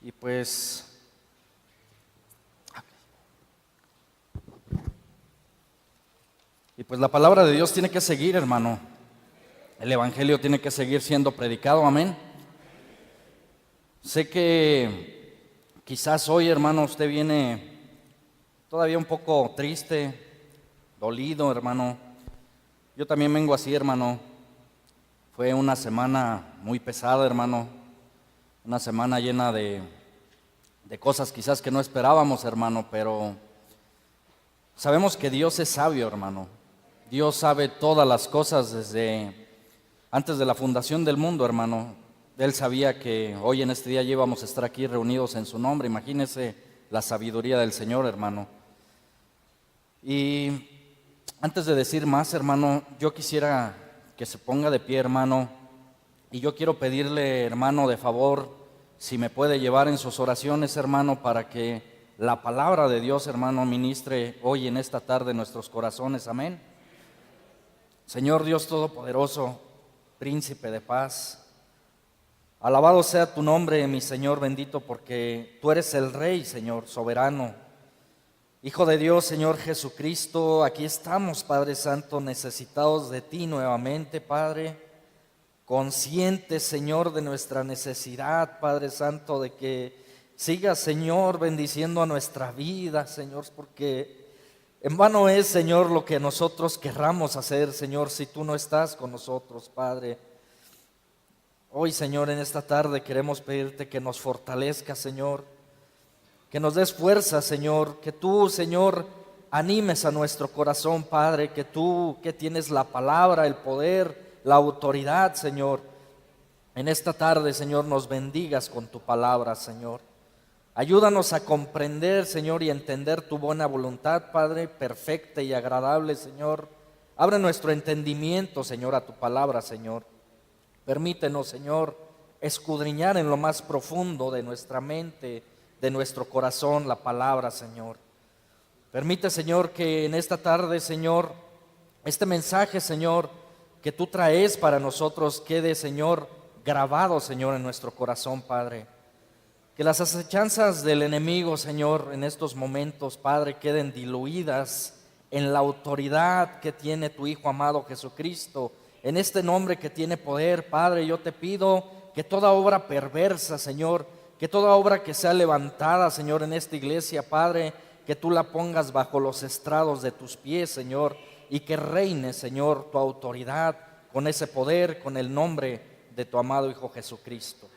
Y pues, la palabra de Dios tiene que seguir, hermano. El evangelio tiene que seguir siendo predicado, amén. Sé que quizás hoy, hermano, usted viene todavía un poco triste, dolido, hermano. Yo también vengo así, hermano. Fue una semana muy pesada, hermano. Una semana llena de cosas quizás que no esperábamos, hermano, pero sabemos que Dios es sabio, hermano. Dios sabe todas las cosas desde antes de la fundación del mundo, hermano. Él sabía que hoy en este día ya íbamos a estar aquí reunidos en su nombre. Imagínese la sabiduría del Señor, hermano. Y antes de decir más, hermano, yo quisiera que se ponga de pie, hermano. Y yo quiero pedirle, hermano, de favor, si me puede llevar en sus oraciones, hermano, para que la palabra de Dios, hermano, ministre hoy en esta tarde en nuestros corazones. Amén. Señor Dios Todopoderoso, Príncipe de paz, alabado sea tu nombre, mi Señor bendito, porque tú eres el Rey, Señor, soberano. Hijo de Dios, Señor Jesucristo, aquí estamos, Padre Santo, necesitados de ti nuevamente, Padre, conscientes, Señor, de nuestra necesidad, Padre Santo, de que sigas, Señor, bendiciendo a nuestra vida, Señor, porque en vano es, Señor, lo que nosotros querramos hacer, Señor, si tú no estás con nosotros, Padre. Hoy, Señor, en esta tarde queremos pedirte que nos fortalezcas, Señor, que nos des fuerza, Señor, que tú, Señor, animes a nuestro corazón, Padre, que tú, que tienes la palabra, el poder, la autoridad, Señor, en esta tarde, Señor, nos bendigas con tu palabra, Señor. Ayúdanos a comprender, Señor, y entender tu buena voluntad, Padre, perfecta y agradable, Señor. Abre nuestro entendimiento, Señor, a tu palabra, Señor. Permítenos, Señor, escudriñar en lo más profundo de nuestra mente, de nuestro corazón, la palabra, Señor. Permite, Señor, que en esta tarde, Señor, este mensaje, Señor, que tú traes para nosotros quede, Señor, grabado, Señor, en nuestro corazón, Padre. Que las acechanzas del enemigo, Señor, en estos momentos, Padre, queden diluidas en la autoridad que tiene tu Hijo amado Jesucristo. En este nombre que tiene poder, Padre, yo te pido que toda obra perversa, Señor, que toda obra que sea levantada, Señor, en esta iglesia, Padre, que tú la pongas bajo los estrados de tus pies, Señor, y que reine, Señor, tu autoridad con ese poder, con el nombre de tu amado Hijo Jesucristo.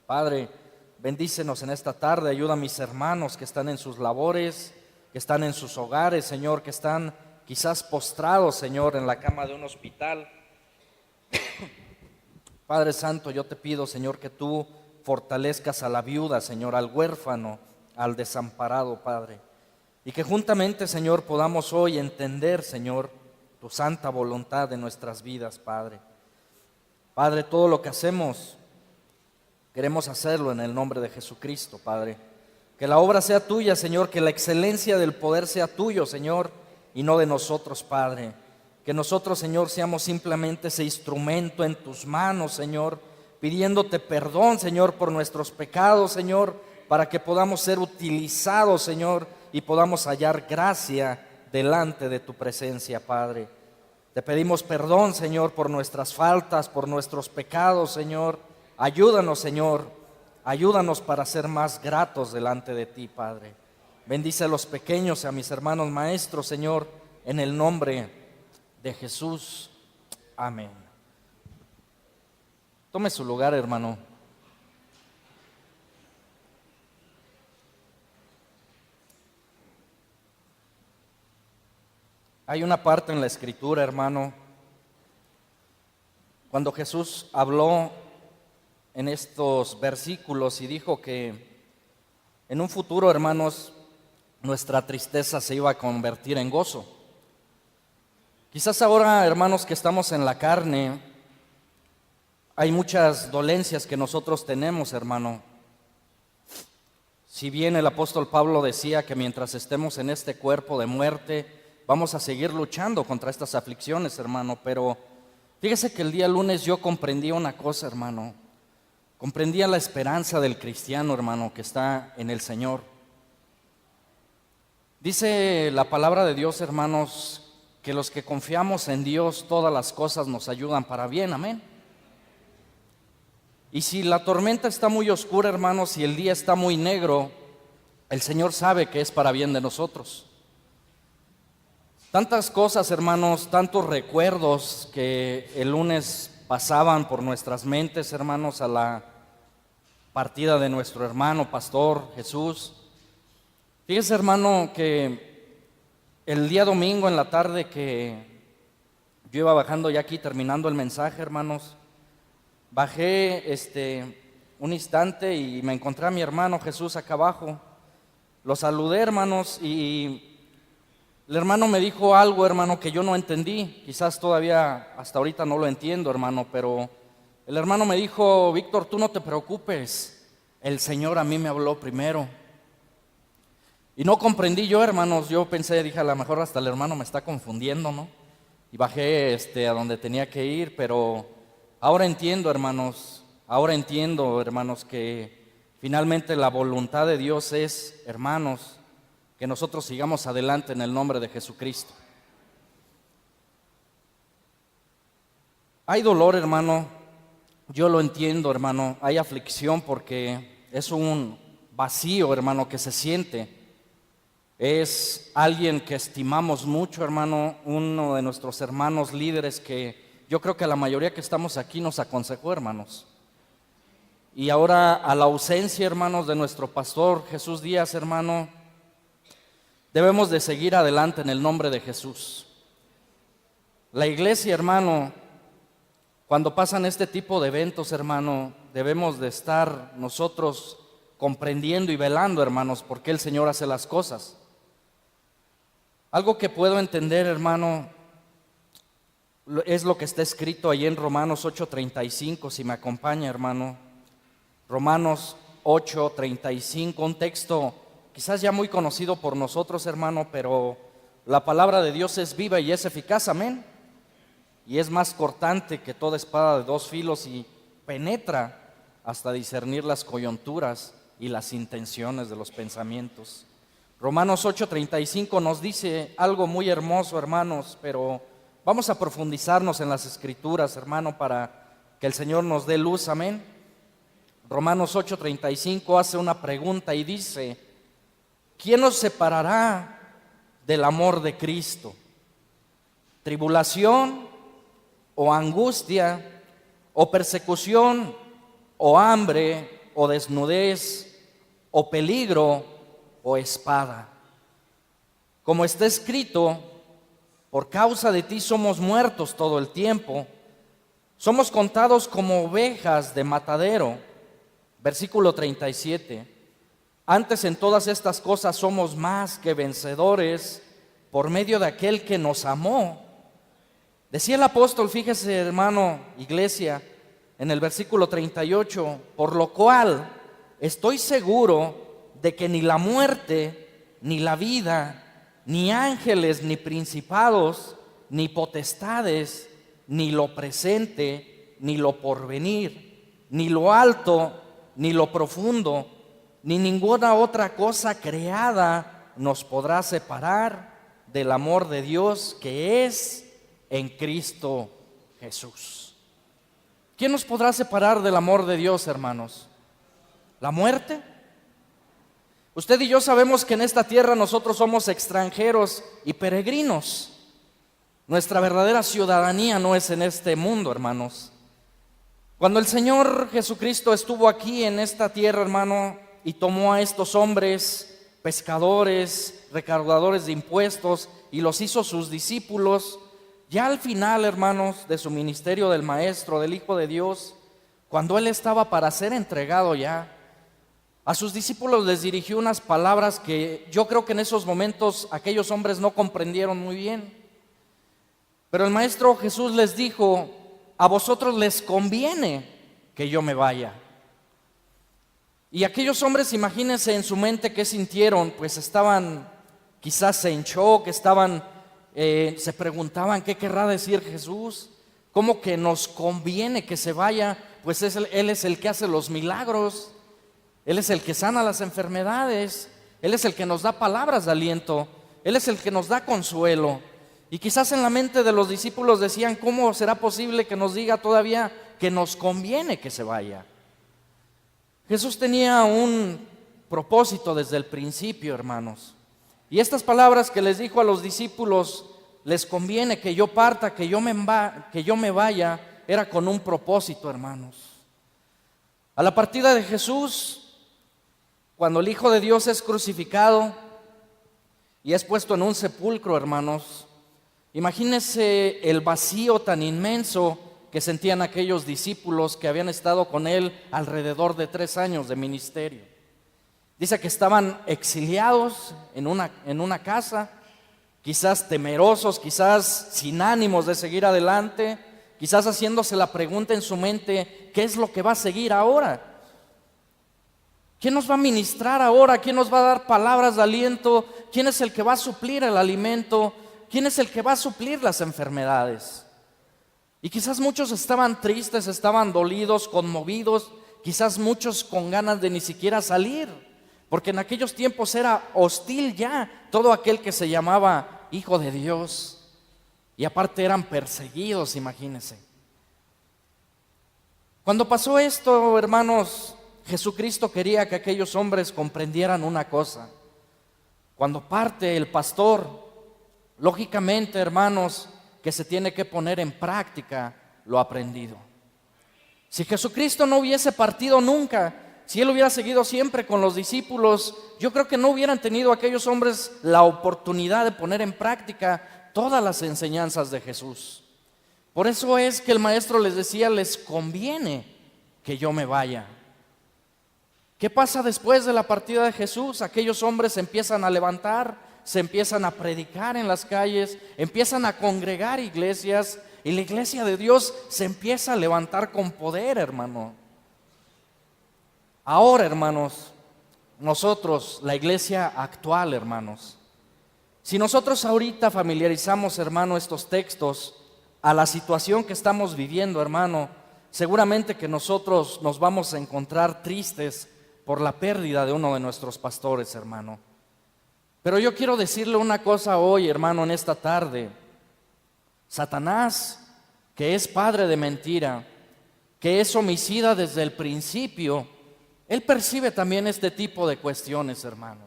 Padre, bendícenos en esta tarde, ayuda a mis hermanos que están en sus labores, que están en sus hogares, Señor, que están quizás postrados, Señor, en la cama de un hospital. Padre Santo, yo te pido, Señor, que tú fortalezcas a la viuda, Señor, al huérfano, al desamparado, Padre. Y que juntamente, Señor, podamos hoy entender, Señor, tu santa voluntad en nuestras vidas, Padre. Padre, todo lo que hacemos, queremos hacerlo en el nombre de Jesucristo, Padre. Que la obra sea tuya, Señor, que la excelencia del poder sea tuyo, Señor, y no de nosotros, Padre. Que nosotros, Señor, seamos simplemente ese instrumento en tus manos, Señor, pidiéndote perdón, Señor, por nuestros pecados, Señor, para que podamos ser utilizados, Señor, y podamos hallar gracia delante de tu presencia, Padre. Te pedimos perdón, Señor, por nuestras faltas, por nuestros pecados, Señor. Ayúdanos, Señor, ayúdanos para ser más gratos delante de ti, Padre. Bendice a los pequeños y a mis hermanos maestros, Señor, en el nombre de Jesús. Amén. Tome su lugar, hermano. Hay una parte en la Escritura, hermano, cuando Jesús habló en estos versículos y dijo que en un futuro, hermanos, nuestra tristeza se iba a convertir en gozo. Quizás ahora, hermanos, que estamos en la carne, hay muchas dolencias que nosotros tenemos, hermano. Si bien el apóstol Pablo decía que mientras estemos en este cuerpo de muerte, vamos a seguir luchando contra estas aflicciones, hermano, pero fíjese que el día lunes yo comprendí una cosa, hermano. comprendía la esperanza del cristiano, hermano, que está en el Señor. Dice la palabra de Dios, hermanos, que los que confiamos en Dios, todas las cosas nos ayudan para bien, amén. Y si la tormenta está muy oscura, hermanos, si el día está muy negro, el Señor sabe que es para bien de nosotros. Tantas cosas, hermanos, tantos recuerdos que el lunes pasaban por nuestras mentes, hermanos, a la partida de nuestro hermano pastor Jesús. Fíjese, hermano, que el día domingo en la tarde que yo iba bajando ya aquí terminando el mensaje, hermanos, bajé un instante y me encontré a mi hermano Jesús acá abajo. Lo saludé, hermanos, y el hermano me dijo algo, hermano, que yo no entendí. Quizás todavía hasta ahorita no lo entiendo, hermano, pero el hermano me dijo: Víctor, tú no te preocupes, el Señor a mí me habló primero. Y no comprendí yo, hermanos. Yo pensé, dije, a lo mejor hasta el hermano me está confundiendo, ¿no? Y bajé a donde tenía que ir, pero ahora entiendo, hermanos, que finalmente la voluntad de Dios es, hermanos, que nosotros sigamos adelante en el nombre de Jesucristo. Hay dolor, hermano, yo lo entiendo, hermano, hay aflicción porque es un vacío, hermano, que se siente. Es alguien que estimamos mucho, hermano, uno de nuestros hermanos líderes que yo creo que la mayoría que estamos aquí nos aconsejó, hermanos. Y ahora a la ausencia, hermanos, de nuestro pastor Jesús Díaz, hermano, debemos de seguir adelante en el nombre de Jesús. La iglesia, hermano, cuando pasan este tipo de eventos, hermano, debemos de estar nosotros comprendiendo y velando, hermanos, por qué el Señor hace las cosas. Algo que puedo entender, hermano, es lo que está escrito ahí en Romanos 8:35, si me acompaña, hermano. Romanos 8:35, un texto quizás ya muy conocido por nosotros, hermano, pero la palabra de Dios es viva y es eficaz, amén. Y es más cortante que toda espada de dos filos y penetra hasta discernir las coyunturas y las intenciones de los pensamientos. Romanos 8:35 nos dice algo muy hermoso, hermanos, pero vamos a profundizarnos en las escrituras, hermano, para que el Señor nos dé luz, amén. Romanos 8:35 hace una pregunta y dice: ¿quién nos separará del amor de Cristo? ¿Tribulación o angustia o persecución o hambre o desnudez o peligro o espada? Como está escrito, por causa de ti somos muertos todo el tiempo, somos contados como ovejas de matadero. Versículo 37. Antes en todas estas cosas somos más que vencedores por medio de aquel que nos amó. Decía el apóstol, fíjese, hermano, iglesia, en el versículo 38, por lo cual estoy seguro de que ni la muerte, ni la vida, ni ángeles, ni principados, ni potestades, ni lo presente, ni lo porvenir, ni lo alto, ni lo profundo, ni ninguna otra cosa creada nos podrá separar del amor de Dios que es en Cristo Jesús. ¿Quién nos podrá separar del amor de Dios, hermanos? ¿La muerte? Usted y yo sabemos que en esta tierra nosotros somos extranjeros y peregrinos. Nuestra verdadera ciudadanía no es en este mundo, hermanos. Cuando el Señor Jesucristo estuvo aquí en esta tierra, hermano, y tomó a estos hombres, pescadores, recaudadores de impuestos, y los hizo sus discípulos, ya al final, hermanos, de su ministerio del Maestro, del Hijo de Dios, cuando Él estaba para ser entregado ya, a sus discípulos les dirigió unas palabras que yo creo que en esos momentos aquellos hombres no comprendieron muy bien. Pero el Maestro Jesús les dijo: a vosotros les conviene que yo me vaya. Y aquellos hombres, imagínense en su mente qué sintieron, pues estaban quizás en shock, se preguntaban qué querrá decir Jesús, cómo que nos conviene que se vaya, pues Él es el que hace los milagros, Él es el que sana las enfermedades, Él es el que nos da palabras de aliento, Él es el que nos da consuelo. Y quizás en la mente de los discípulos decían, ¿cómo será posible que nos diga todavía que nos conviene que se vaya? Jesús tenía un propósito desde el principio, hermanos. Y estas palabras que les dijo a los discípulos, les conviene que yo parta, que yo me vaya, era con un propósito, hermanos. A la partida de Jesús, cuando el Hijo de Dios es crucificado y es puesto en un sepulcro, hermanos, imagínense el vacío tan inmenso que sentían aquellos discípulos que habían estado con Él alrededor de 3 años de ministerio. Dice que estaban exiliados en una casa, quizás temerosos, quizás sin ánimos de seguir adelante, quizás haciéndose la pregunta en su mente, ¿qué es lo que va a seguir ahora? ¿Quién nos va a ministrar ahora? ¿Quién nos va a dar palabras de aliento? ¿Quién es el que va a suplir el alimento? ¿Quién es el que va a suplir las enfermedades? Y quizás muchos estaban tristes, estaban dolidos, conmovidos, quizás muchos con ganas de ni siquiera salir, porque en aquellos tiempos era hostil ya todo aquel que se llamaba Hijo de Dios. Y aparte eran perseguidos, imagínense. Cuando pasó esto, hermanos, Jesucristo quería que aquellos hombres comprendieran una cosa. Cuando parte el pastor, lógicamente, hermanos, que se tiene que poner en práctica lo aprendido. Si Jesucristo no hubiese partido nunca, si Él hubiera seguido siempre con los discípulos, yo creo que no hubieran tenido aquellos hombres la oportunidad de poner en práctica todas las enseñanzas de Jesús. Por eso es que el maestro les decía, les conviene que yo me vaya. ¿Qué pasa después de la partida de Jesús? Aquellos hombres se empiezan a levantar, se empiezan a predicar en las calles, empiezan a congregar iglesias, y la iglesia de Dios se empieza a levantar con poder, hermano. Ahora, hermanos, nosotros, la iglesia actual, hermanos, si nosotros ahorita familiarizamos, hermano, estos textos a la situación que estamos viviendo, hermano, seguramente que nosotros nos vamos a encontrar tristes por la pérdida de uno de nuestros pastores, hermano. Pero yo quiero decirle una cosa hoy, hermano, en esta tarde. Satanás, que es padre de mentira, que es homicida desde el principio, él percibe también este tipo de cuestiones, hermano.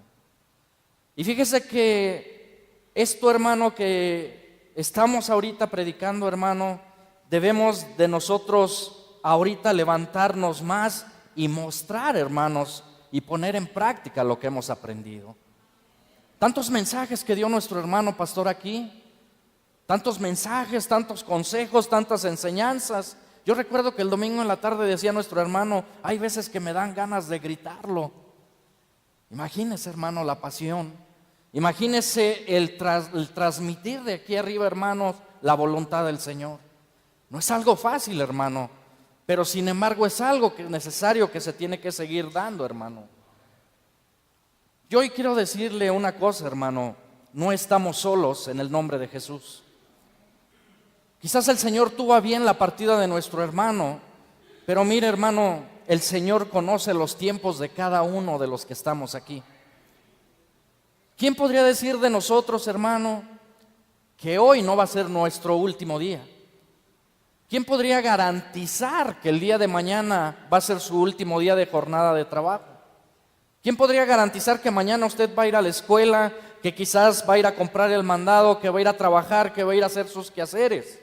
Y fíjese que esto, hermano, que estamos ahorita predicando, hermano, debemos de nosotros ahorita levantarnos más y mostrar, hermanos, y poner en práctica lo que hemos aprendido. Tantos mensajes que dio nuestro hermano pastor aquí, tantos mensajes, tantos consejos, tantas enseñanzas. Yo recuerdo que el domingo en la tarde decía nuestro hermano, hay veces que me dan ganas de gritarlo. Imagínese, hermano, la pasión. Imagínese el transmitir de aquí arriba, hermanos, la voluntad del Señor. No es algo fácil, hermano, pero sin embargo es algo que es necesario, que se tiene que seguir dando, hermano. Yo hoy quiero decirle una cosa, hermano, no estamos solos en el nombre de Jesús. Quizás el Señor tuvo a bien la partida de nuestro hermano, pero mire, hermano, el Señor conoce los tiempos de cada uno de los que estamos aquí. ¿Quién podría decir de nosotros, hermano, que hoy no va a ser nuestro último día? ¿Quién podría garantizar que el día de mañana va a ser su último día de jornada de trabajo? ¿Quién podría garantizar que mañana usted va a ir a la escuela, que quizás va a ir a comprar el mandado, que va a ir a trabajar, que va a ir a hacer sus quehaceres?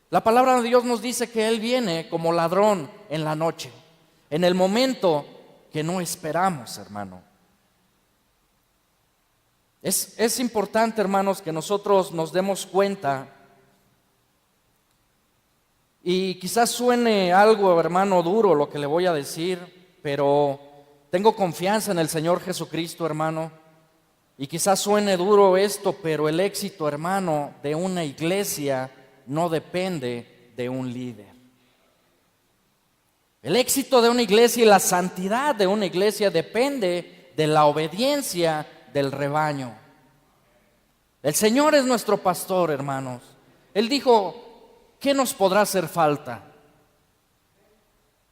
La palabra de Dios nos dice que Él viene como ladrón en la noche, en el momento que no esperamos, hermano. Es importante, hermanos, que nosotros nos demos cuenta, y quizás suene algo, hermano, duro lo que le voy a decir, pero tengo confianza en el Señor Jesucristo, hermano, y quizás suene duro esto, pero el éxito, hermano, de una iglesia no depende de un líder. El éxito de una iglesia y la santidad de una iglesia depende de la obediencia del rebaño. El Señor es nuestro pastor, hermanos. Él dijo, ¿qué nos podrá hacer falta?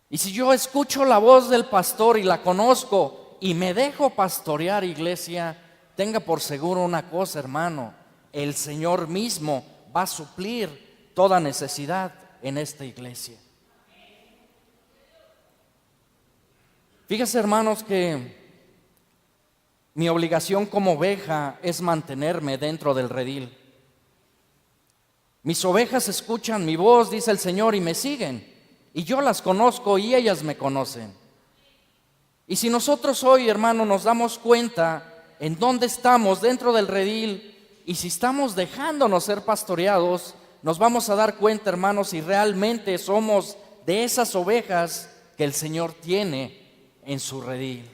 Y si yo escucho la voz del pastor y la conozco y me dejo pastorear, iglesia, tenga por seguro una cosa, hermano: el Señor mismo va a suplir toda necesidad en esta iglesia. Fíjense, hermanos, que mi obligación como oveja es mantenerme dentro del redil. Mis ovejas escuchan mi voz, dice el Señor, y me siguen. Y yo las conozco y ellas me conocen. Y si nosotros hoy, hermano, nos damos cuenta en dónde estamos dentro del redil, y si estamos dejándonos ser pastoreados, nos vamos a dar cuenta, hermanos, si realmente somos de esas ovejas que el Señor tiene en su redil.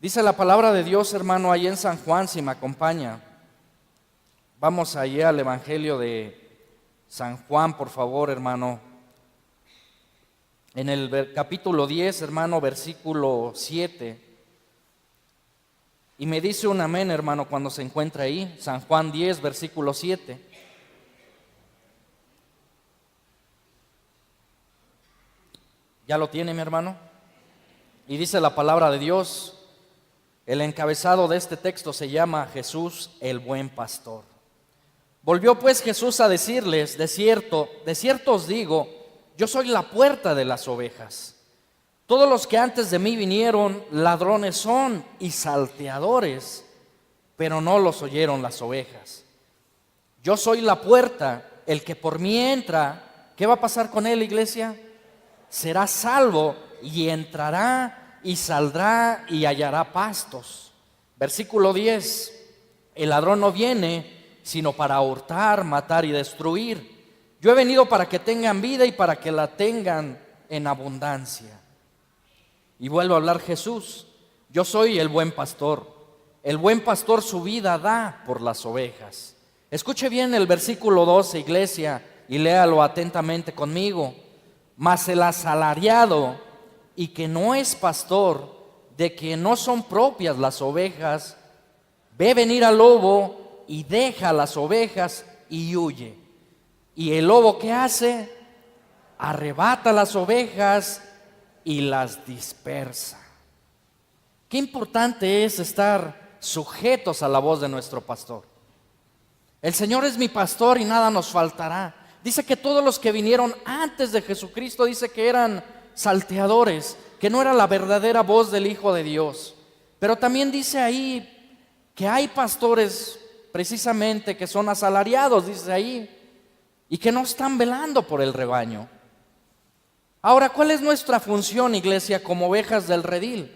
Dice la palabra de Dios, hermano, ahí en San Juan, si me acompaña. Vamos allí al Evangelio de San Juan, por favor, hermano. En el capítulo 10, hermano, versículo 7. Y me dice un amén, hermano, cuando se encuentra ahí. San Juan 10, versículo 7. ¿Ya lo tiene, mi hermano? Y dice la palabra de Dios, el encabezado de este texto se llama Jesús el buen pastor. Volvió pues Jesús a decirles: de cierto os digo, yo soy la puerta de las ovejas. Todos los que antes de mí vinieron, ladrones son y salteadores, pero no los oyeron las ovejas. Yo soy la puerta, el que por mí entra, ¿qué va a pasar con él, iglesia? Será salvo y entrará y saldrá y hallará pastos. Versículo 10, el ladrón no viene sino para hurtar, matar y destruir. Yo he venido para que tengan vida y para que la tengan en abundancia. Y vuelve a hablar Jesús: yo soy el buen pastor. El buen pastor su vida da por las ovejas. Escuche bien el versículo 12, iglesia, y léalo atentamente conmigo. Mas el asalariado y que no es pastor, de que no son propias las ovejas, ve venir al lobo y deja las ovejas y huye. Y el lobo, ¿qué hace? Arrebata las ovejas y las dispersa. Qué importante es estar sujetos a la voz de nuestro pastor. El Señor es mi pastor y nada nos faltará. Dice que todos los que vinieron antes de Jesucristo, dice que eran salteadores, que no era la verdadera voz del Hijo de Dios. Pero también dice ahí que hay pastores precisamente que son asalariados, dice ahí, y que no están velando por el rebaño. Ahora, ¿cuál es nuestra función, iglesia, como ovejas del redil?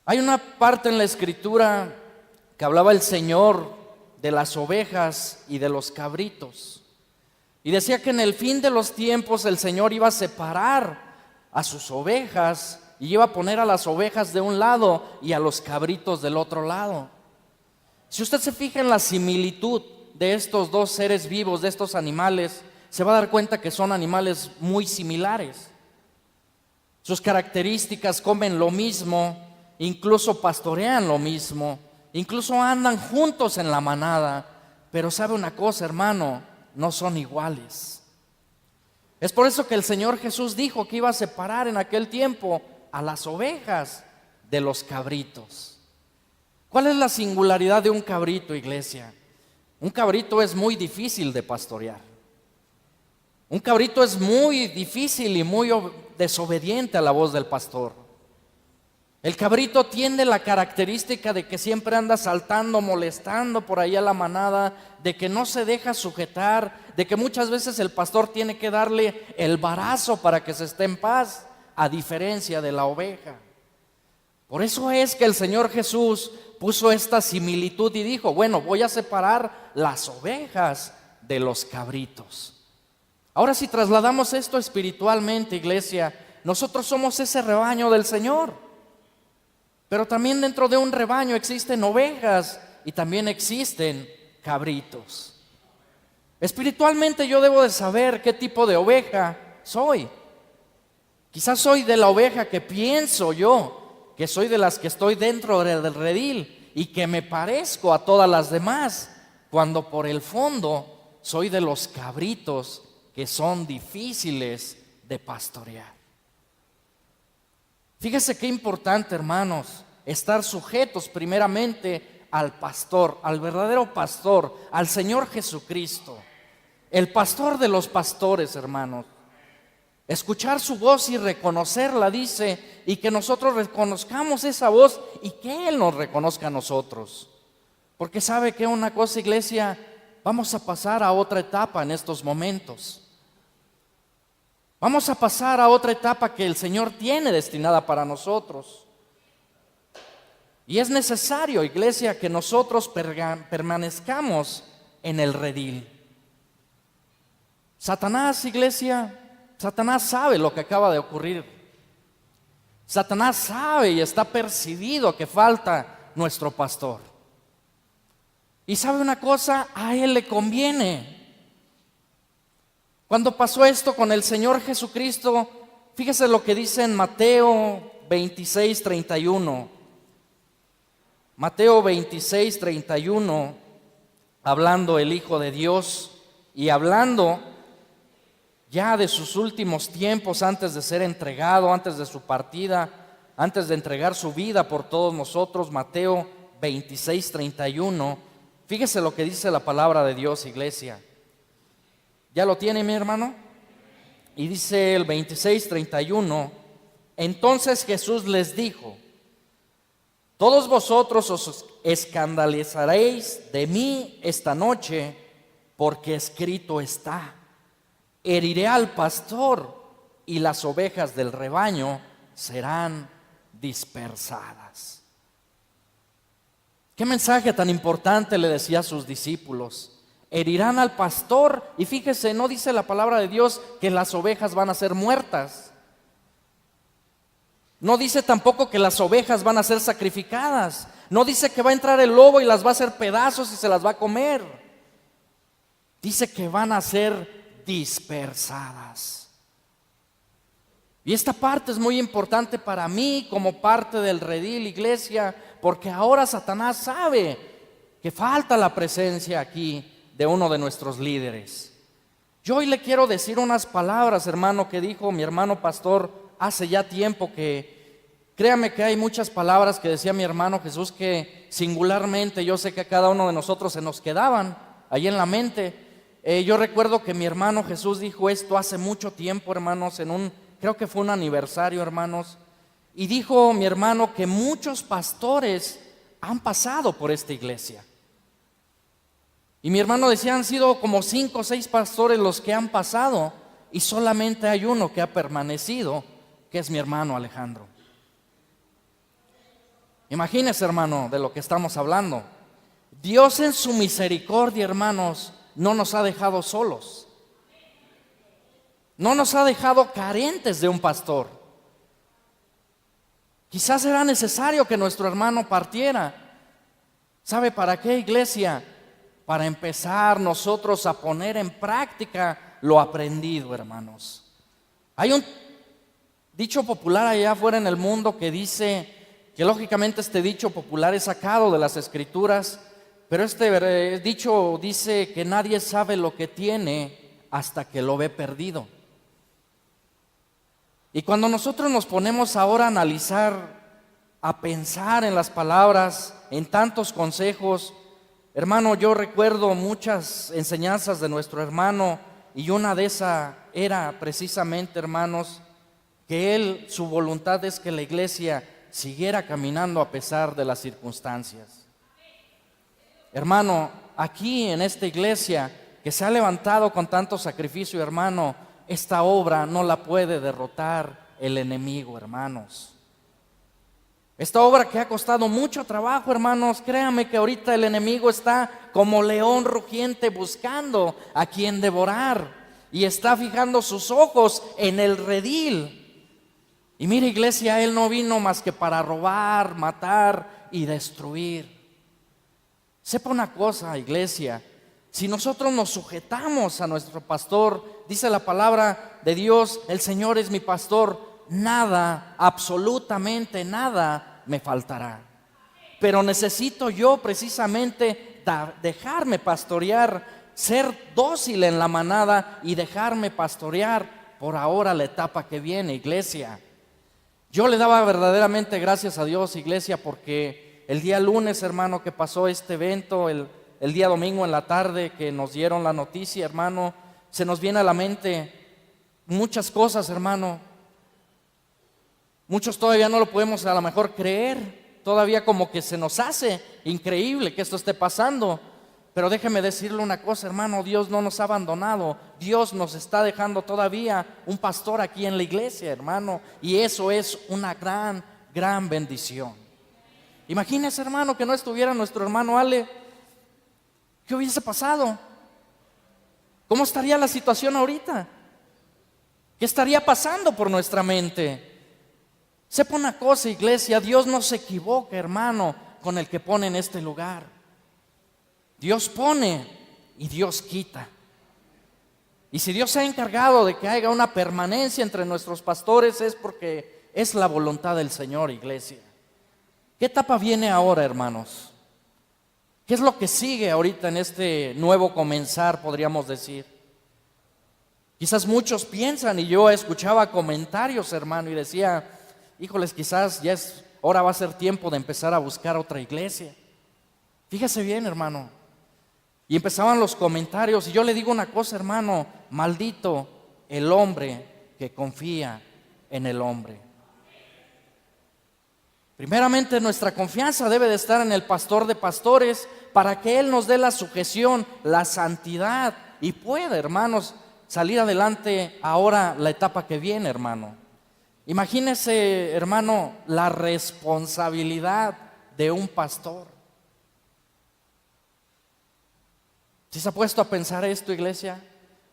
Hay una parte en la Escritura que hablaba el Señor de las ovejas y de los cabritos. Y decía que en el fin de los tiempos el Señor iba a separar a sus ovejas y iba a poner a las ovejas de un lado y a los cabritos del otro lado. Si usted se fija en la similitud de estos dos seres vivos, de estos animales, se va a dar cuenta que son animales muy similares. Sus características: comen lo mismo, incluso pastorean lo mismo, incluso andan juntos en la manada. Pero sabe una cosa, hermano, no son iguales. Es por eso que el Señor Jesús dijo que iba a separar en aquel tiempo a las ovejas de los cabritos. ¿Cuál es la singularidad de un cabrito, iglesia? Un cabrito es muy difícil de pastorear. Un cabrito es muy difícil y muy desobediente a la voz del pastor. El cabrito tiene la característica de que siempre anda saltando, molestando por ahí a la manada, de que no se deja sujetar, de que muchas veces el pastor tiene que darle el varazo para que se esté en paz, a diferencia de la oveja. Por eso es que el Señor Jesús puso esta similitud y dijo: bueno, voy a separar las ovejas de los cabritos. Ahora, si trasladamos esto espiritualmente, iglesia, nosotros somos ese rebaño del Señor. Pero también dentro de un rebaño existen ovejas y también existen cabritos. Espiritualmente yo debo de saber qué tipo de oveja soy. Quizás soy de la oveja que pienso yo, que soy de las que estoy dentro del redil y que me parezco a todas las demás, cuando por el fondo soy de los cabritos que son difíciles de pastorear. Fíjese qué importante, hermanos, estar sujetos primeramente al pastor, al verdadero pastor, al Señor Jesucristo, el pastor de los pastores, hermanos. Escuchar su voz y reconocerla, dice, y que nosotros reconozcamos esa voz y que Él nos reconozca a nosotros. Porque sabe que una cosa, iglesia, vamos a pasar a otra etapa en estos momentos. Vamos a pasar a otra etapa que el Señor tiene destinada para nosotros. Y es necesario, iglesia, que nosotros permanezcamos en el redil. Satanás, iglesia, Satanás sabe lo que acaba de ocurrir. Satanás sabe y está percibido que falta nuestro pastor. Y sabe una cosa, a él le conviene. Cuando pasó esto con el Señor Jesucristo, fíjese lo que dice en Mateo 26:31. Mateo 26:31, hablando el Hijo de Dios y hablando ya de sus últimos tiempos antes de ser entregado, antes de su partida, antes de entregar su vida por todos nosotros. Mateo 26:31, fíjese lo que dice la palabra de Dios, iglesia. ¿Ya lo tiene, mi hermano? Y dice el 26:31, entonces Jesús les dijo: todos vosotros os escandalizaréis de mí esta noche, porque escrito está: heriré al pastor y las ovejas del rebaño serán dispersadas. ¿Qué mensaje tan importante le decía a sus discípulos? Herirán al pastor, y fíjese, no dice la palabra de Dios que las ovejas van a ser muertas. No dice tampoco que las ovejas van a ser sacrificadas. No dice que va a entrar el lobo y las va a hacer pedazos y se las va a comer. Dice que van a ser dispersadas. Y esta parte es muy importante para mí como parte del redil, iglesia, porque ahora Satanás sabe que falta la presencia aquí de uno de nuestros líderes. Yo hoy le quiero decir unas palabras, hermano, que dijo mi hermano pastor hace ya tiempo, que créame que hay muchas palabras que decía mi hermano Jesús que singularmente yo sé que a cada uno de nosotros se nos quedaban ahí en la mente. Yo recuerdo que mi hermano Jesús dijo esto hace mucho tiempo, hermanos, creo que fue un aniversario, hermanos, y dijo mi hermano que muchos pastores han pasado por esta iglesia. Y mi hermano decía, han sido como 5 o 6 pastores los que han pasado y solamente hay uno que ha permanecido, que es mi hermano Alejandro. Imagínese, hermano, de lo que estamos hablando. Dios en su misericordia, hermanos, no nos ha dejado solos. No nos ha dejado carentes de un pastor. Quizás era necesario que nuestro hermano partiera. ¿Sabe para qué, iglesia? Para empezar nosotros a poner en práctica lo aprendido, hermanos. Hay un dicho popular allá afuera en el mundo que dice, que lógicamente este dicho popular es sacado de las Escrituras, pero este dicho dice que nadie sabe lo que tiene hasta que lo ve perdido. Y cuando nosotros nos ponemos ahora a analizar, a pensar en las palabras, en tantos consejos, hermano, yo recuerdo muchas enseñanzas de nuestro hermano y una de esas era precisamente, hermanos, que su voluntad es que la iglesia siguiera caminando a pesar de las circunstancias. Hermano, aquí en esta iglesia que se ha levantado con tanto sacrificio, hermano, esta obra no la puede derrotar el enemigo, hermanos. Esta obra que ha costado mucho trabajo, hermanos, créanme que ahorita el enemigo está como león rugiente buscando a quien devorar y está fijando sus ojos en el redil. Y mire, iglesia, él no vino más que para robar, matar y destruir. Sepa una cosa, iglesia, si nosotros nos sujetamos a nuestro pastor, dice la palabra de Dios, el Señor es mi pastor, nada, absolutamente nada me faltará. Pero necesito yo precisamente dejarme pastorear, ser dócil en la manada y dejarme pastorear por ahora la etapa que viene, iglesia. Yo le daba verdaderamente gracias a Dios, iglesia, porque el día lunes, hermano, que pasó este evento, el día domingo en la tarde que nos dieron la noticia, hermano, se nos viene a la mente muchas cosas, hermano. Muchos todavía no lo podemos a lo mejor creer, todavía como que se nos hace increíble que esto esté pasando. Pero déjeme decirle una cosa, hermano, Dios no nos ha abandonado. Dios nos está dejando todavía un pastor aquí en la iglesia, hermano, y eso es una gran, gran bendición. Imagínese, hermano, que no estuviera nuestro hermano Ale. ¿Qué hubiese pasado? ¿Cómo estaría la situación ahorita? ¿Qué estaría pasando por nuestra mente? Sepa una cosa, iglesia, Dios no se equivoca, hermano, con el que pone en este lugar. Dios pone y Dios quita. Y si Dios se ha encargado de que haya una permanencia entre nuestros pastores, es porque es la voluntad del Señor, iglesia. ¿Qué etapa viene ahora, hermanos? ¿Qué es lo que sigue ahorita en este nuevo comenzar, podríamos decir? Quizás muchos piensan, y yo escuchaba comentarios, hermano, y decía, híjoles, quizás ahora va a ser tiempo de empezar a buscar otra iglesia. Fíjese bien, hermano. Y empezaban los comentarios, y yo le digo una cosa, hermano, maldito el hombre que confía en el hombre. Primeramente, nuestra confianza debe de estar en el pastor de pastores para que Él nos dé la sujeción, la santidad y pueda, hermanos, salir adelante ahora la etapa que viene, hermano. Imagínese, hermano, la responsabilidad de un pastor. ¿Sí se ha puesto a pensar esto, iglesia?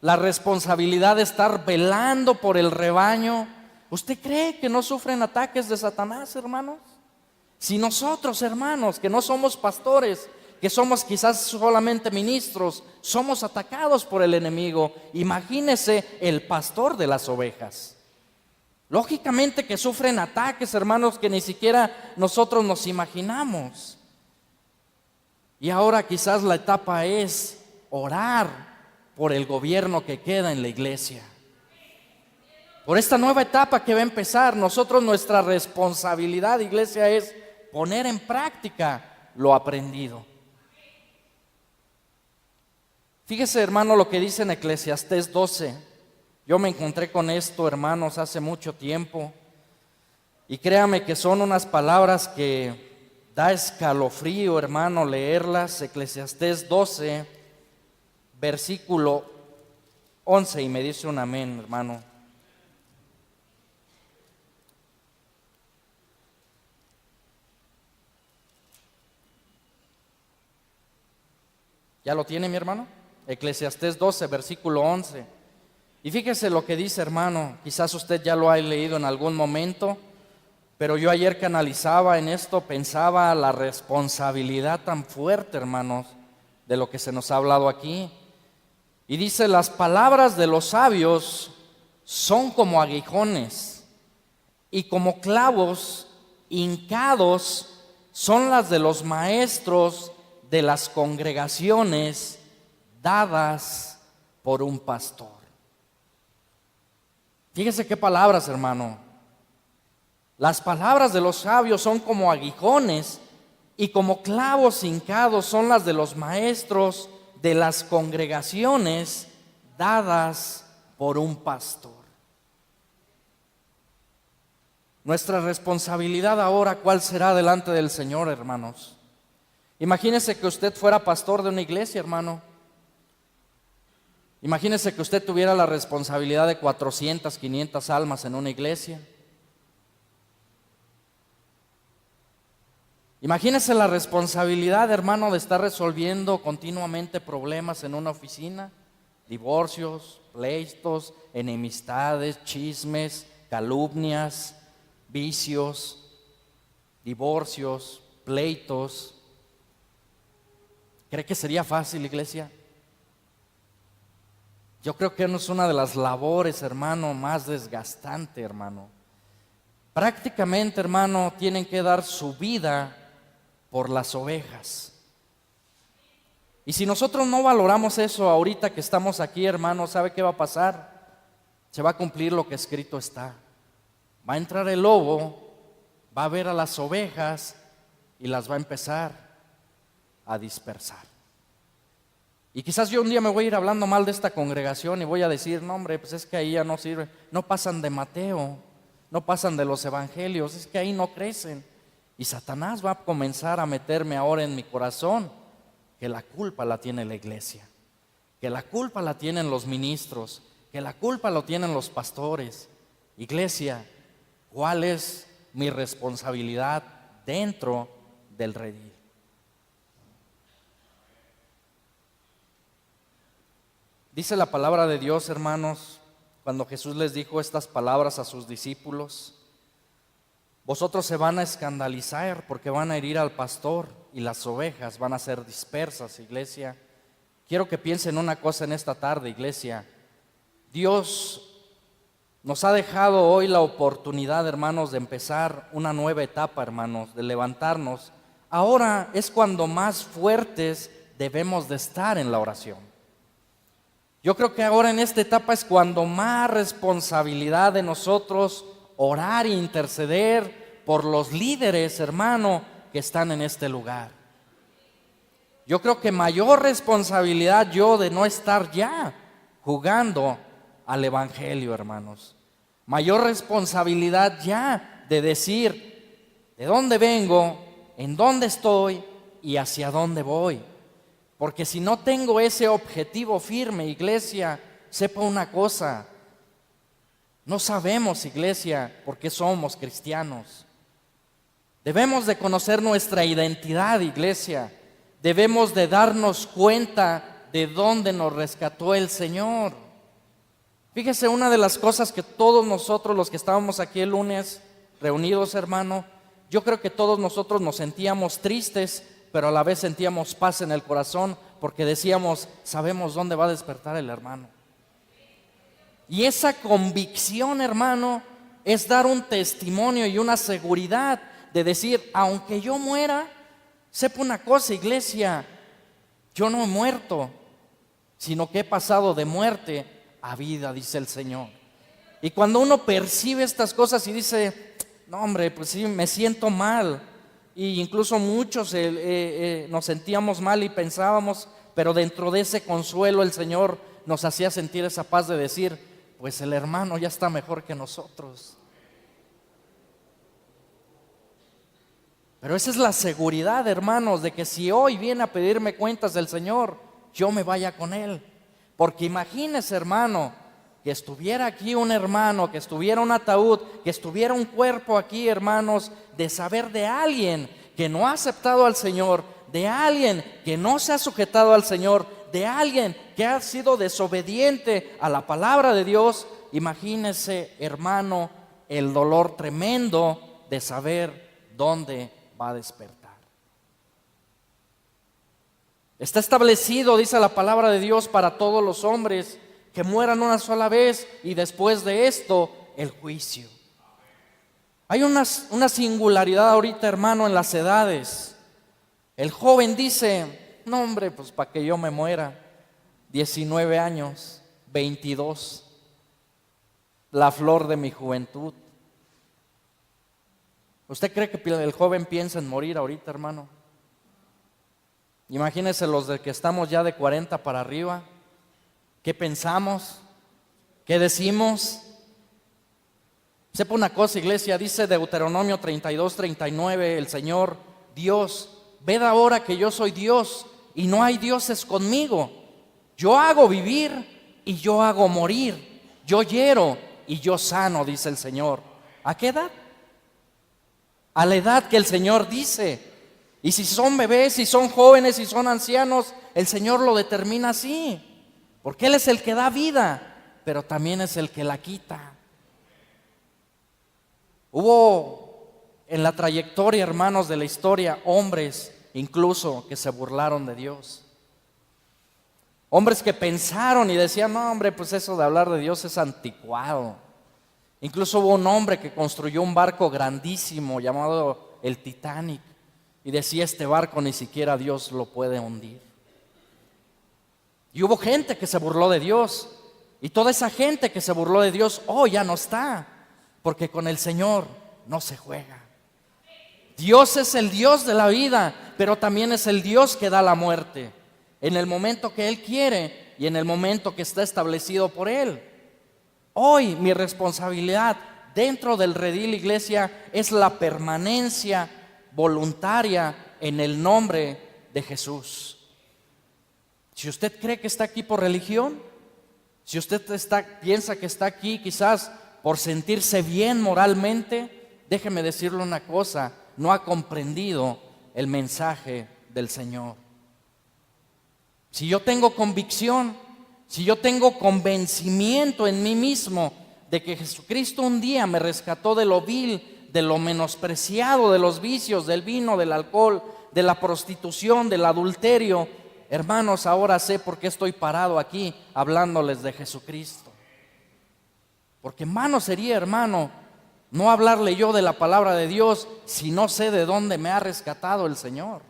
La responsabilidad de estar velando por el rebaño. ¿Usted cree que no sufren ataques de Satanás, hermanos? Si nosotros, hermanos, que no somos pastores, que somos quizás solamente ministros, somos atacados por el enemigo, imagínese el pastor de las ovejas. Lógicamente que sufren ataques, hermanos, que ni siquiera nosotros nos imaginamos. Y ahora quizás la etapa es orar por el gobierno que queda en la iglesia. Por esta nueva etapa que va a empezar, nuestra responsabilidad, iglesia, es poner en práctica lo aprendido. Fíjese, hermano, lo que dice en Eclesiastés 12. Yo me encontré con esto, hermanos, hace mucho tiempo. Y créame que son unas palabras que da escalofrío, hermano, leerlas. Eclesiastés 12, versículo 11, y me dice un amén, hermano. ¿Ya lo tiene, mi hermano? Eclesiastés 12, versículo 11. Y fíjese lo que dice, hermano. Quizás usted ya lo ha leído en algún momento, pero yo ayer que analizaba en esto, pensaba la responsabilidad tan fuerte, hermanos, de lo que se nos ha hablado aquí. Y dice, las palabras de los sabios son como aguijones, y como clavos hincados son las de los maestros de las congregaciones dadas por un pastor. Fíjese qué palabras, hermano. Las palabras de los sabios son como aguijones, y como clavos hincados son las de los maestros de las congregaciones dadas por un pastor. Nuestra responsabilidad ahora, ¿cuál será delante del Señor, hermanos? Imagínese que usted fuera pastor de una iglesia, hermano. Imagínese que usted tuviera la responsabilidad de 400, 500 almas en una iglesia. Imagínese la responsabilidad, hermano, de estar resolviendo continuamente problemas en una oficina, divorcios, pleitos, enemistades, chismes, calumnias, vicios, divorcios, pleitos. ¿Cree que sería fácil, iglesia? Yo creo que no es una de las labores, hermano, más desgastante, hermano. Prácticamente, hermano, tienen que dar su vida por las ovejas. Y si nosotros no valoramos eso ahorita que estamos aquí, hermano, ¿sabe qué va a pasar? se va a cumplir lo que escrito está. Va a entrar el lobo, va a ver a las ovejas y las va a empezar a dispersar. Y quizás yo un día me voy a ir hablando mal de esta congregación y voy a decir, no hombre, pues es que ahí ya no sirve, no pasan de Mateo, no pasan de los evangelios, es que ahí no crecen. Y Satanás va a comenzar a meterme ahora en mi corazón que la culpa la tiene la iglesia, que la culpa la tienen los ministros, que la culpa lo tienen los pastores. Iglesia, ¿cuál es mi responsabilidad dentro del redil? Dice la palabra de Dios, hermanos, cuando Jesús les dijo estas palabras a sus discípulos: vosotros se van a escandalizar porque van a herir al pastor y las ovejas van a ser dispersas, iglesia. Quiero que piensen una cosa en esta tarde, iglesia. Dios nos ha dejado hoy la oportunidad, hermanos, de empezar una nueva etapa, hermanos, de levantarnos. Ahora es cuando más fuertes debemos de estar en la oración. Yo creo que ahora en esta etapa es cuando más responsabilidad de nosotros orar e interceder por los líderes, hermano, que están en este lugar. Yo creo que mayor responsabilidad yo de no estar ya jugando al evangelio, hermanos. Mayor responsabilidad ya de decir de dónde vengo, en dónde estoy y hacia dónde voy. Porque si no tengo ese objetivo firme, iglesia, sepa una cosa: no sabemos, iglesia, por qué somos cristianos. Debemos de conocer nuestra identidad, iglesia. Debemos de darnos cuenta de dónde nos rescató el Señor. Fíjese, una de las cosas que todos nosotros, los que estábamos aquí el lunes reunidos, hermano, yo creo que todos nosotros nos sentíamos tristes, pero a la vez sentíamos paz en el corazón, porque decíamos, sabemos dónde va a despertar el hermano. Y esa convicción, hermano, es dar un testimonio y una seguridad de decir, aunque yo muera, sepa una cosa, iglesia, yo no he muerto, sino que he pasado de muerte a vida, dice el Señor. Y cuando uno percibe estas cosas y dice, no hombre, pues sí, me siento mal, y incluso muchos nos sentíamos mal y pensábamos, pero dentro de ese consuelo el Señor nos hacía sentir esa paz de decir, pues el hermano ya está mejor que nosotros. Pero esa es la seguridad, hermanos, de que si hoy viene a pedirme cuentas del Señor, yo me vaya con Él. Porque imagínese, hermano, que estuviera aquí un hermano, que estuviera un ataúd, que estuviera un cuerpo aquí, hermanos, de saber de alguien que no ha aceptado al Señor, de alguien que no se ha sujetado al Señor, de alguien que ha sido desobediente a la palabra de Dios. Imagínese, hermano, el dolor tremendo de saber dónde va a despertar. Está establecido, dice la palabra de Dios, para todos los hombres que mueran una sola vez y después de esto el juicio. Hay una singularidad ahorita, hermano, en las edades. El joven dice, no hombre, pues para que yo me muera, 19 años, 22, la flor de mi juventud. ¿Usted cree que el joven piensa en morir ahorita, hermano? Imagínense los de que estamos ya de 40 para arriba. ¿Qué pensamos? ¿Qué decimos? Sepa una cosa, iglesia, dice Deuteronomio 32:39, el Señor Dios, ved ahora que yo soy Dios y no hay dioses conmigo. Yo hago vivir y yo hago morir. Yo hiero y yo sano, dice el Señor. ¿A qué edad? A la edad que el Señor dice. Y si son bebés, si son jóvenes, si son ancianos, el Señor lo determina así. Porque Él es el que da vida, pero también es el que la quita. Hubo en la trayectoria, hermanos, de la historia, hombres incluso que se burlaron de Dios. Hombres que pensaron y decían, no hombre, pues eso de hablar de Dios es anticuado. Incluso hubo un hombre que construyó un barco grandísimo llamado el Titanic y decía, este barco ni siquiera Dios lo puede hundir. Y hubo gente que se burló de Dios. Y toda esa gente que se burló de Dios, hoy ya no está, porque con el Señor no se juega. Dios es el Dios de la vida, pero también es el Dios que da la muerte, en el momento que Él quiere y en el momento que está establecido por Él. Hoy mi responsabilidad dentro del redil, iglesia, es la permanencia voluntaria en el nombre de Jesús. Si usted cree que está aquí por religión, si usted piensa que está aquí quizás por sentirse bien moralmente, déjeme decirle una cosa: no ha comprendido el mensaje del Señor. Si yo tengo convicción, si yo tengo convencimiento en mí mismo de que Jesucristo un día me rescató de lo vil, de lo menospreciado, de los vicios, del vino, del alcohol, de la prostitución, del adulterio, hermanos, ahora sé por qué estoy parado aquí hablándoles de Jesucristo. Porque malo sería, hermano, no hablarle yo de la palabra de Dios si no sé de dónde me ha rescatado el Señor.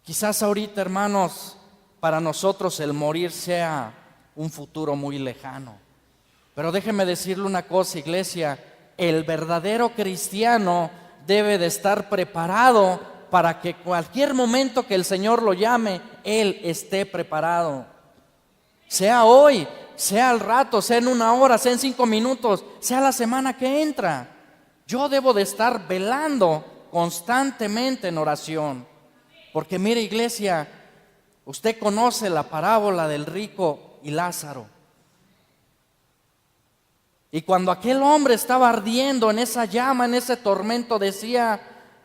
Quizás ahorita, hermanos, para nosotros el morir sea un futuro muy lejano. Pero déjeme decirle una cosa, iglesia: el verdadero cristiano debe de estar preparado para que cualquier momento que el Señor lo llame, Él esté preparado. Sea hoy, sea al rato, sea en 1 hora, sea en 5 minutos, sea la semana que entra. Yo debo de estar velando constantemente en oración. Porque mire, iglesia, usted conoce la parábola del rico y Lázaro. Y cuando aquel hombre estaba ardiendo en esa llama, en ese tormento, decía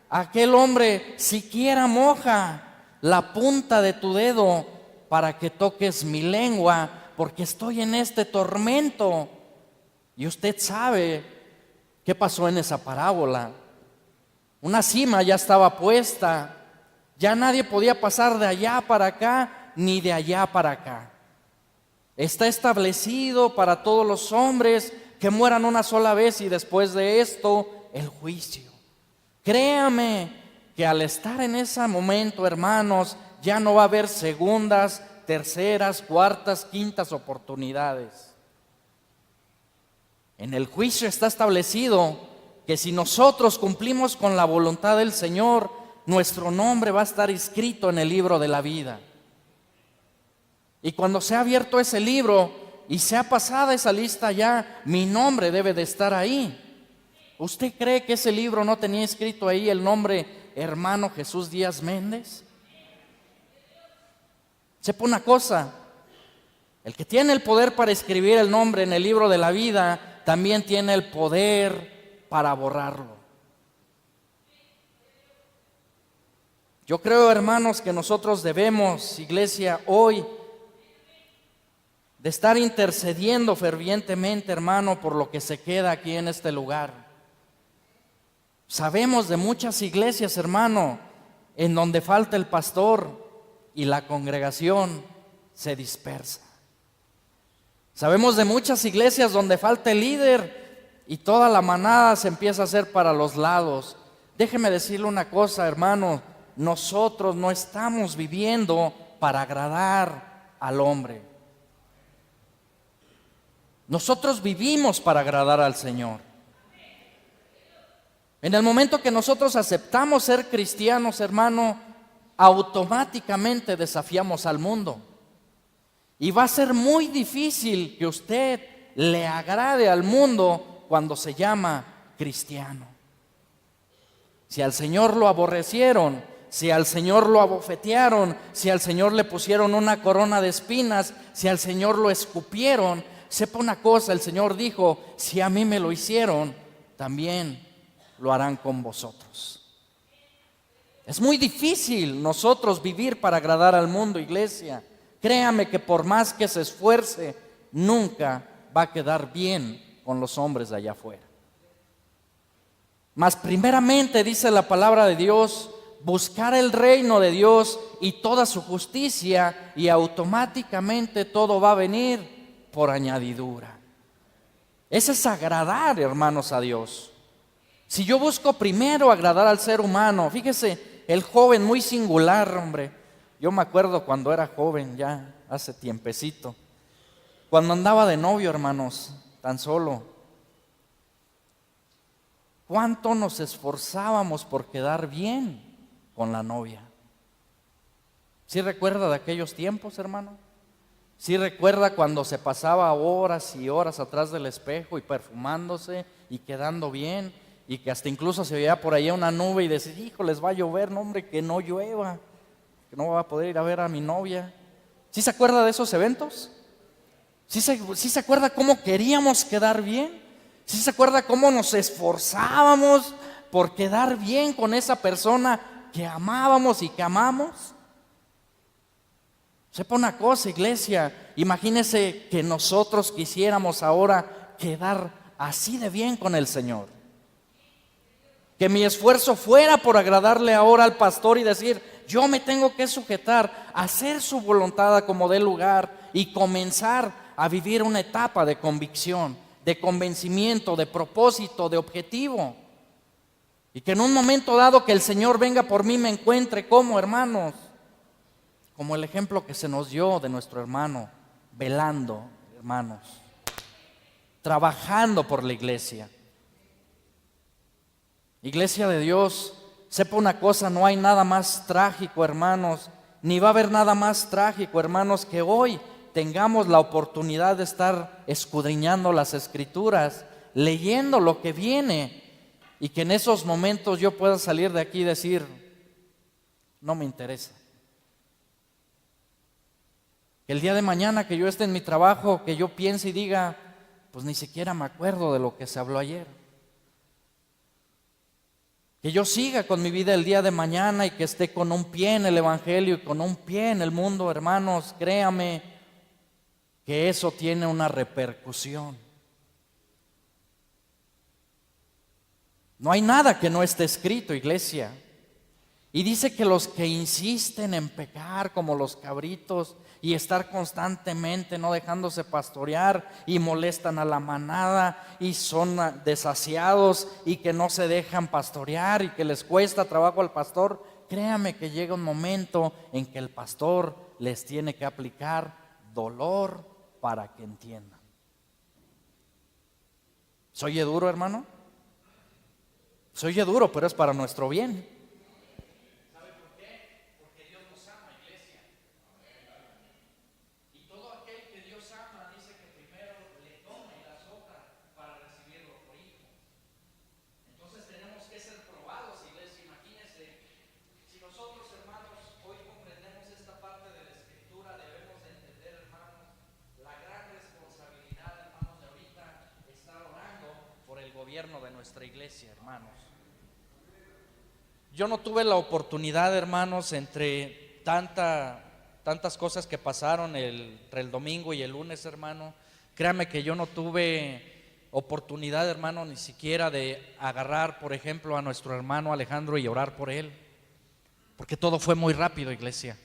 aquel hombre: siquiera moja la punta de tu dedo para que toques mi lengua, porque estoy en este tormento. Y usted sabe qué pasó en esa parábola. Una cima ya estaba puesta, ya nadie podía pasar de allá para acá ni de allá para acá. Está establecido para todos los hombres que mueran una sola vez y después de esto el juicio. Créame que al estar en ese momento, hermanos, ya no va a haber segundas, terceras, cuartas, quintas oportunidades. En el juicio está establecido que si nosotros cumplimos con la voluntad del Señor, nuestro nombre va a estar inscrito en el libro de la vida. Y cuando se ha abierto ese libro y se ha pasado esa lista ya, mi nombre debe de estar ahí. ¿Usted cree que ese libro no tenía escrito ahí el nombre hermano Jesús Díaz Méndez? Sepa una cosa: el que tiene el poder para escribir el nombre en el libro de la vida, también tiene el poder para borrarlo. Yo creo, hermanos, que nosotros debemos, iglesia, hoy de estar intercediendo fervientemente, hermano, por lo que se queda aquí en este lugar. Sabemos de muchas iglesias, hermano, en donde falta el pastor y la congregación se dispersa. Sabemos de muchas iglesias donde falta el líder y toda la manada se empieza a hacer para los lados. Déjeme decirle una cosa, hermano: nosotros no estamos viviendo para agradar al hombre. Nosotros vivimos para agradar al Señor. En el momento que nosotros aceptamos ser cristianos, hermano, automáticamente desafiamos al mundo. Y va a ser muy difícil que usted le agrade al mundo cuando se llama cristiano. Si al Señor lo aborrecieron, si al Señor lo abofetearon, si al Señor le pusieron una corona de espinas, si al Señor lo escupieron, sepa una cosa: el Señor dijo: si a mí me lo hicieron, también lo harán con vosotros. Es muy difícil nosotros vivir para agradar al mundo, iglesia. Créame que por más que se esfuerce, nunca va a quedar bien con los hombres de allá afuera. Mas primeramente, dice la palabra de Dios, buscar el reino de Dios y toda su justicia, y automáticamente todo va a venir por añadidura. Ese es agradar, hermanos, a Dios. Si yo busco primero agradar al ser humano, fíjese, el joven muy singular, hombre. Yo me acuerdo cuando era joven, ya hace tiempecito. Cuando andaba de novio, hermanos, tan solo, ¿cuánto nos esforzábamos por quedar bien con la novia? ¿Sí recuerda de aquellos tiempos, hermano? ¿Sí recuerda cuando se pasaba horas y horas atrás del espejo y perfumándose y quedando bien? Y que hasta incluso se veía por ahí una nube y decía, hijo, les va a llover, no hombre, que no llueva, que no va a poder ir a ver a mi novia. ¿Sí se acuerda de esos eventos? ¿Sí se acuerda cómo queríamos quedar bien? ¿Sí se acuerda cómo nos esforzábamos por quedar bien con esa persona que amábamos y que amamos? Sepa una cosa, iglesia, imagínese que nosotros quisiéramos ahora quedar así de bien con el Señor. Que mi esfuerzo fuera por agradarle ahora al pastor y decir, yo me tengo que sujetar a hacer su voluntad como dé lugar y comenzar a vivir una etapa de convicción, de convencimiento, de propósito, de objetivo. Y que en un momento dado que el Señor venga por mí me encuentre como, hermanos, como el ejemplo que se nos dio de nuestro hermano, velando, hermanos, trabajando por la iglesia. Iglesia de Dios, sepa una cosa, no hay nada más trágico, hermanos, ni va a haber nada más trágico, hermanos, que hoy tengamos la oportunidad de estar escudriñando las Escrituras, leyendo lo que viene, y que en esos momentos yo pueda salir de aquí y decir, no me interesa. Que el día de mañana que yo esté en mi trabajo, que yo piense y diga, pues ni siquiera me acuerdo de lo que se habló ayer. Que yo siga con mi vida el día de mañana y que esté con un pie en el Evangelio y con un pie en el mundo, hermanos, créame que eso tiene una repercusión. No hay nada que no esté escrito, iglesia. Y dice que los que insisten en pecar como los cabritos y estar constantemente no dejándose pastorear y molestan a la manada y son desasiados y que no se dejan pastorear y que les cuesta trabajo al pastor, créame que llega un momento en que el pastor les tiene que aplicar dolor para que entiendan. ¿Se oye duro, hermano? Se oye duro, pero es para nuestro bien. De nuestra iglesia, hermanos. Yo no tuve la oportunidad, hermanos, entre tantas cosas que pasaron entre el domingo y el lunes, hermano. Créame que yo no tuve oportunidad, hermano, ni siquiera de agarrar, por ejemplo, a nuestro hermano Alejandro y orar por él, porque todo fue muy rápido, iglesia.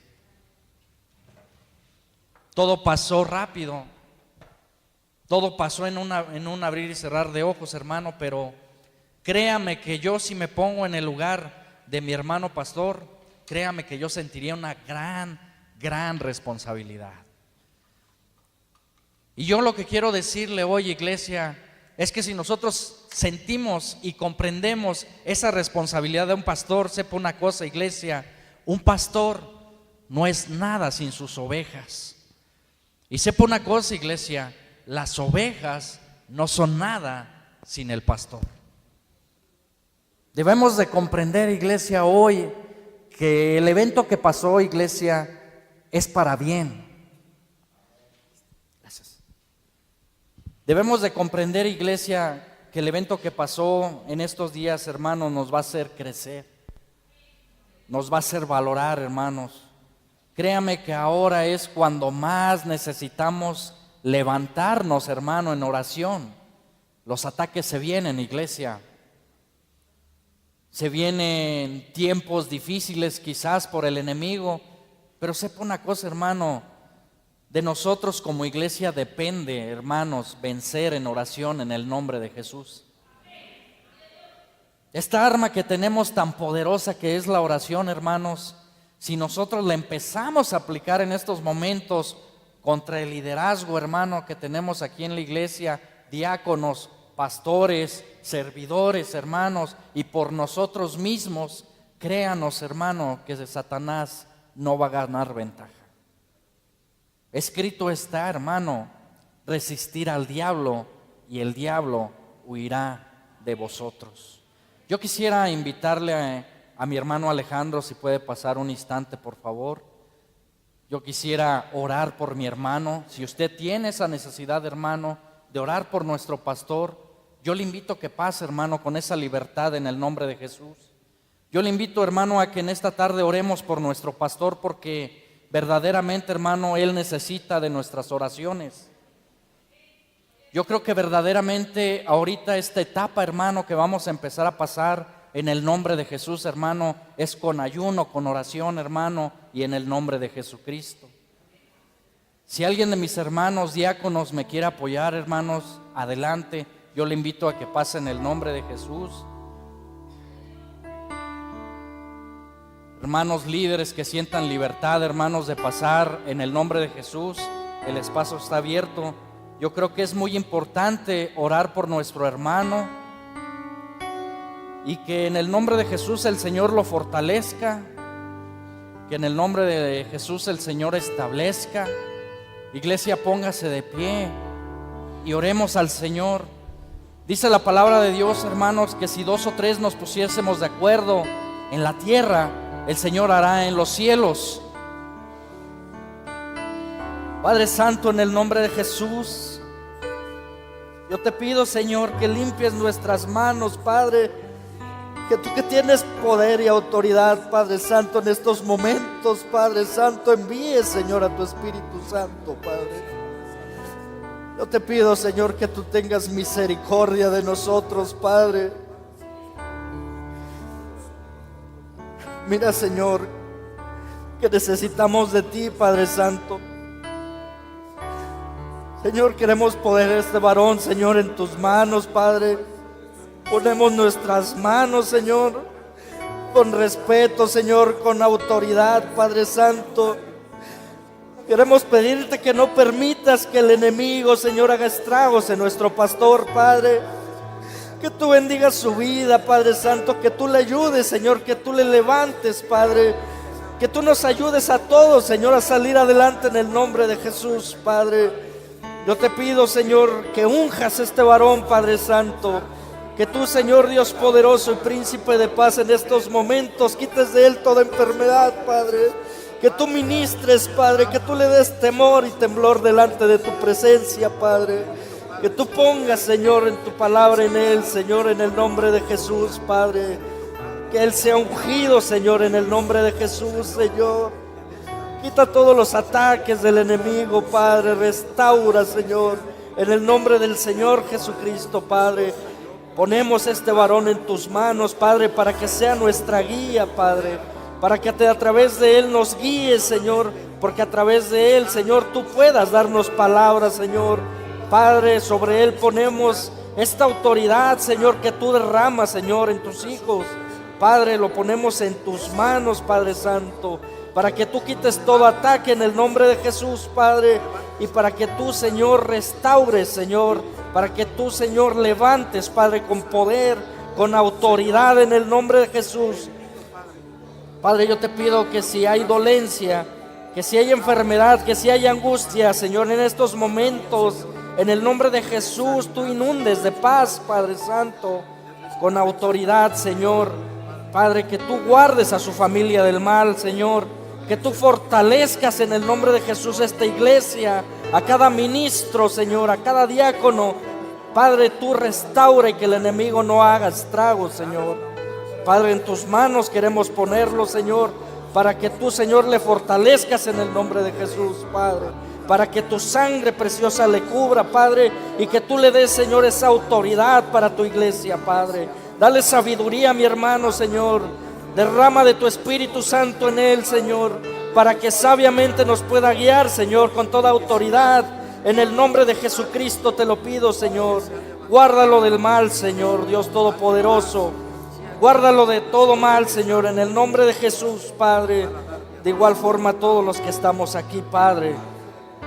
Todo pasó rápido. Todo pasó en un abrir y cerrar de ojos, hermano, pero créame que yo si me pongo en el lugar de mi hermano pastor, créame que yo sentiría una gran responsabilidad. Y yo lo que quiero decirle hoy, iglesia, es que si nosotros sentimos y comprendemos esa responsabilidad de un pastor, sepa una cosa, iglesia, un pastor no es nada sin sus ovejas. Y sepa una cosa, iglesia, las ovejas no son nada sin el pastor. Debemos de comprender, iglesia, hoy que el evento que pasó, iglesia, es para bien. Gracias. Debemos de comprender, iglesia, que el evento que pasó en estos días, hermanos, nos va a hacer crecer, nos va a hacer valorar, hermanos. Créame que ahora es cuando más necesitamos levantarnos, hermano, en oración. Los ataques se vienen, iglesia. Se vienen tiempos difíciles quizás por el enemigo, pero sepa una cosa, hermano, de nosotros como iglesia depende, hermanos, vencer en oración en el nombre de Jesús. Esta arma que tenemos tan poderosa que es la oración, hermanos, si nosotros la empezamos a aplicar en estos momentos, contra el liderazgo, hermano, que tenemos aquí en la iglesia, diáconos, pastores, servidores, hermanos, y por nosotros mismos, créanos, hermano, que de Satanás no va a ganar ventaja. Escrito está, hermano, resistir al diablo y el diablo huirá de vosotros. Yo quisiera invitarle a mi hermano Alejandro, si puede pasar un instante, por favor. Yo quisiera orar por mi hermano. Si usted tiene esa necesidad, hermano, de orar por nuestro pastor, yo le invito a que pase, hermano, con esa libertad en el nombre de Jesús. Yo le invito, hermano, a que en esta tarde oremos por nuestro pastor, porque verdaderamente, hermano, él necesita de nuestras oraciones. Yo creo que verdaderamente ahorita esta etapa, hermano, que vamos a empezar a pasar en el nombre de Jesús, hermano, es con ayuno, con oración, hermano, y en el nombre de Jesucristo. Si alguien de mis hermanos diáconos me quiere apoyar, hermanos, adelante. Yo le invito a que pase en el nombre de Jesús. Hermanos líderes que sientan libertad, hermanos, de pasar en el nombre de Jesús, el espacio está abierto. Yo creo que es muy importante orar por nuestro hermano y que en el nombre de Jesús el Señor lo fortalezca, que en el nombre de Jesús el Señor establezca. Iglesia, póngase de pie y oremos al Señor. Dice la palabra de Dios, hermanos, que si 2 o 3 nos pusiésemos de acuerdo en la tierra, el Señor hará en los cielos. Padre Santo, en el nombre de Jesús, yo te pido, Señor, que limpies nuestras manos, Padre, que tú que tienes poder y autoridad, Padre Santo, en estos momentos, Padre Santo, envíes, Señor, a tu Espíritu Santo, Padre. Yo te pido, Señor, que tú tengas misericordia de nosotros, Padre. Mira, Señor, que necesitamos de ti, Padre Santo. Señor, queremos poner a este varón, Señor, en tus manos, Padre. Ponemos nuestras manos, Señor, con respeto, Señor, con autoridad, Padre Santo. Queremos pedirte que no permitas que el enemigo, Señor, haga estragos en nuestro pastor, Padre. Que tú bendigas su vida, Padre Santo, que tú le ayudes, Señor, que tú le levantes, Padre. Que tú nos ayudes a todos, Señor, a salir adelante en el nombre de Jesús, Padre. Yo te pido, Señor, que unjas a este varón, Padre Santo. Que tú, Señor Dios poderoso y príncipe de paz, en estos momentos quites de él toda enfermedad, Padre. Que tú ministres, Padre, que tú le des temor y temblor delante de tu presencia, Padre. Que tú pongas, Señor, en tu palabra en él, Señor, en el nombre de Jesús, Padre. Que él sea ungido, Señor, en el nombre de Jesús, Señor. Quita todos los ataques del enemigo, Padre. Restaura, Señor, en el nombre del Señor Jesucristo, Padre. Ponemos este varón en tus manos, Padre, para que sea nuestra guía, Padre. Para que a través de él nos guíes, Señor. Porque a través de él, Señor, tú puedas darnos palabras, Señor. Padre, sobre él ponemos esta autoridad, Señor, que tú derramas, Señor, en tus hijos. Padre, lo ponemos en tus manos, Padre Santo, para que tú quites todo ataque en el nombre de Jesús, Padre. Y para que tú, Señor, restaures, Señor. Para que tú, Señor, levantes, Padre, con poder, con autoridad en el nombre de Jesús. Padre, yo te pido que si hay dolencia, que si hay enfermedad, que si hay angustia, Señor, en estos momentos, en el nombre de Jesús, tú inundes de paz, Padre Santo, con autoridad, Señor. Padre, que tú guardes a su familia del mal, Señor. Que tú fortalezcas en el nombre de Jesús esta iglesia, a cada ministro, Señor, a cada diácono. Padre, tú restaura y que el enemigo no haga estragos, Señor. Padre, en tus manos queremos ponerlo, Señor, para que tú, Señor, le fortalezcas en el nombre de Jesús, Padre. Para que tu sangre preciosa le cubra, Padre, y que tú le des, Señor, esa autoridad para tu iglesia, Padre. Dale sabiduría a mi hermano, Señor. Derrama de tu Espíritu Santo en él, Señor, para que sabiamente nos pueda guiar, Señor, con toda autoridad. En el nombre de Jesucristo te lo pido, Señor. Guárdalo del mal, Señor, Dios Todopoderoso. Guárdalo de todo mal, Señor, en el nombre de Jesús, Padre. De igual forma todos los que estamos aquí, Padre.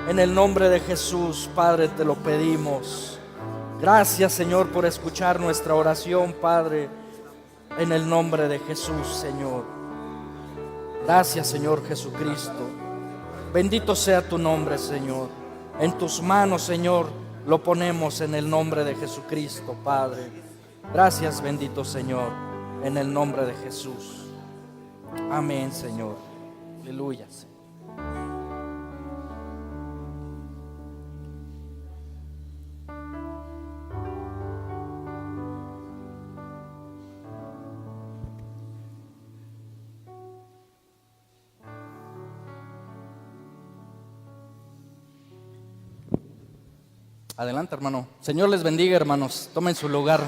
En el nombre de Jesús, Padre, te lo pedimos. Gracias, Señor, por escuchar nuestra oración, Padre. En el nombre de Jesús, Señor. Gracias, Señor Jesucristo. Bendito sea tu nombre, Señor. En tus manos, Señor, lo ponemos en el nombre de Jesucristo, Padre. Gracias, bendito Señor, en el nombre de Jesús. Amén, Señor. Aleluya, Señor. Adelante, hermano. Señor les bendiga, hermanos. Tomen su lugar.